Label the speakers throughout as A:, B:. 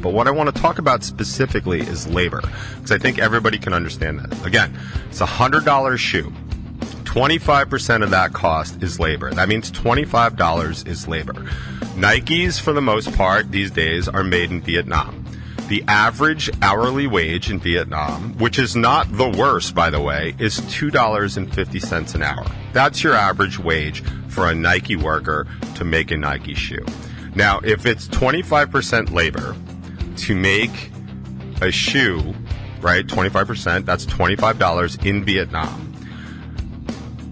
A: But what I want to talk about specifically is labor, because I think everybody can understand that. Again, it's a $100 shoe. 25% of that cost is labor. That means $25 is labor. Nikes, for the most part, these days are made in Vietnam. The average hourly wage in Vietnam, which is not the worst, by the way, is $2.50 an hour. That's your average wage for a Nike worker to make a Nike shoe. Now, if it's 25% labor to make a shoe, right, 25%, that's $25 in Vietnam.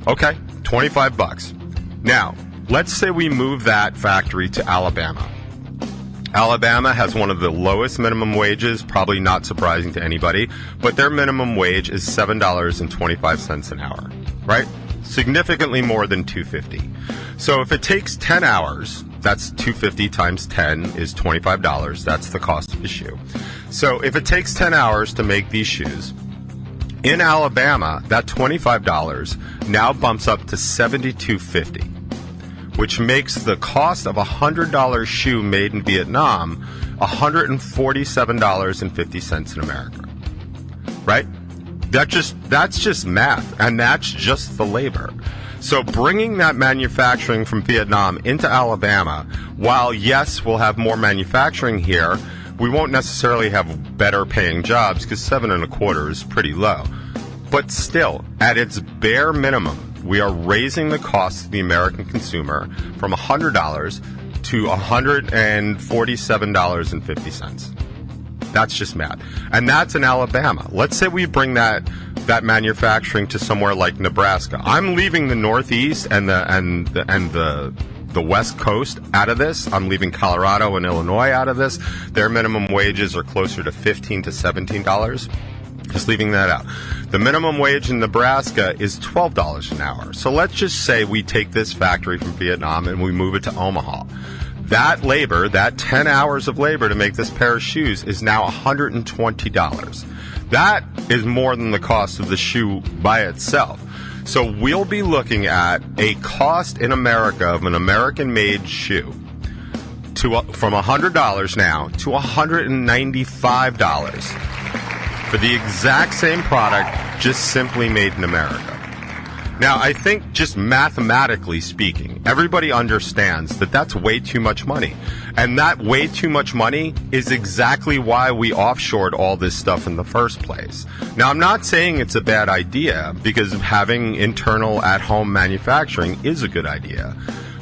A: Okay, $25. Now, let's say we move that factory to Alabama. Alabama has one of the lowest minimum wages, probably not surprising to anybody, but their minimum wage is $7.25 an hour, right? Significantly more than $2.50. So if it takes 10 hours, that's $2.50 times 10 is $25. That's the cost of the shoe. So if it takes 10 hours to make these shoes, in Alabama, that $25 now bumps up to $72.50, which makes the cost of a $100 shoe made in Vietnam $147.50 in America. Right? That's just math, and that's just the labor. So bringing that manufacturing from Vietnam into Alabama, while yes, we'll have more manufacturing here, we won't necessarily have better paying jobs because $7.25 is pretty low. But still, at its bare minimum, we are raising the cost to the American consumer from $100 to $147.50. That's just math. And that's in Alabama. Let's say we bring that manufacturing to somewhere like Nebraska. I'm leaving the Northeast and the West Coast out of this. I'm leaving Colorado and Illinois out of this. Their minimum wages are closer to $15 to $17. Just leaving that out. The minimum wage in Nebraska is $12 an hour. So let's just say we take this factory from Vietnam and we move it to Omaha. That labor, that 10 hours of labor to make this pair of shoes is now $120. That is more than the cost of the shoe by itself. So we'll be looking at a cost in America of an American-made shoe from $100 now to $195 for the exact same product, just simply made in America. Now, I think just mathematically speaking, everybody understands that that's way too much money. And that way too much money is exactly why we offshored all this stuff in the first place. Now, I'm not saying it's a bad idea, because having internal at-home manufacturing is a good idea.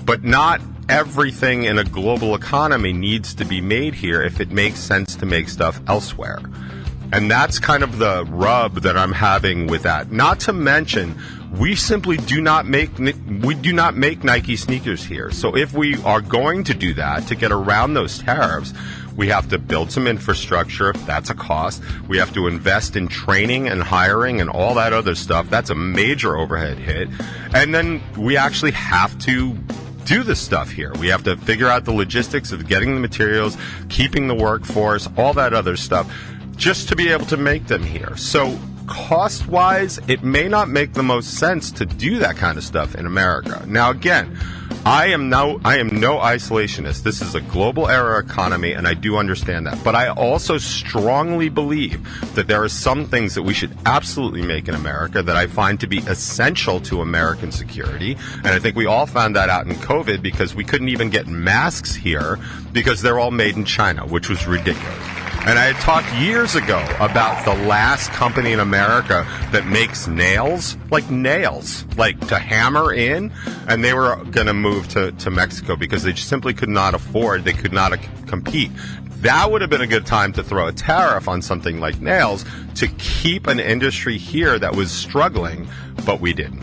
A: But not everything in a global economy needs to be made here if it makes sense to make stuff elsewhere. And that's kind of the rub that I'm having with that. Not to mention, we simply do not make Nike sneakers here. So if we are going to do that, to get around those tariffs, we have to build some infrastructure. That's a cost. We have to invest in training and hiring and all that other stuff. That's a major overhead hit. And then we actually have to do this stuff here. We have to figure out the logistics of getting the materials, keeping the workforce, all that other stuff, just to be able to make them here. So cost-wise, it may not make the most sense to do that kind of stuff in America. Now, again, I am no isolationist. This is a global era economy, and I do understand that. But I also strongly believe that there are some things that we should absolutely make in America that I find to be essential to American security. And I think we all found that out in COVID, because we couldn't even get masks here because they're all made in China, which was ridiculous. And I had talked years ago about the last company in America that makes nails to hammer in, and they were going to move to Mexico because they just simply could not afford, they could not compete. That would have been a good time to throw a tariff on something like nails to keep an industry here that was struggling, but we didn't.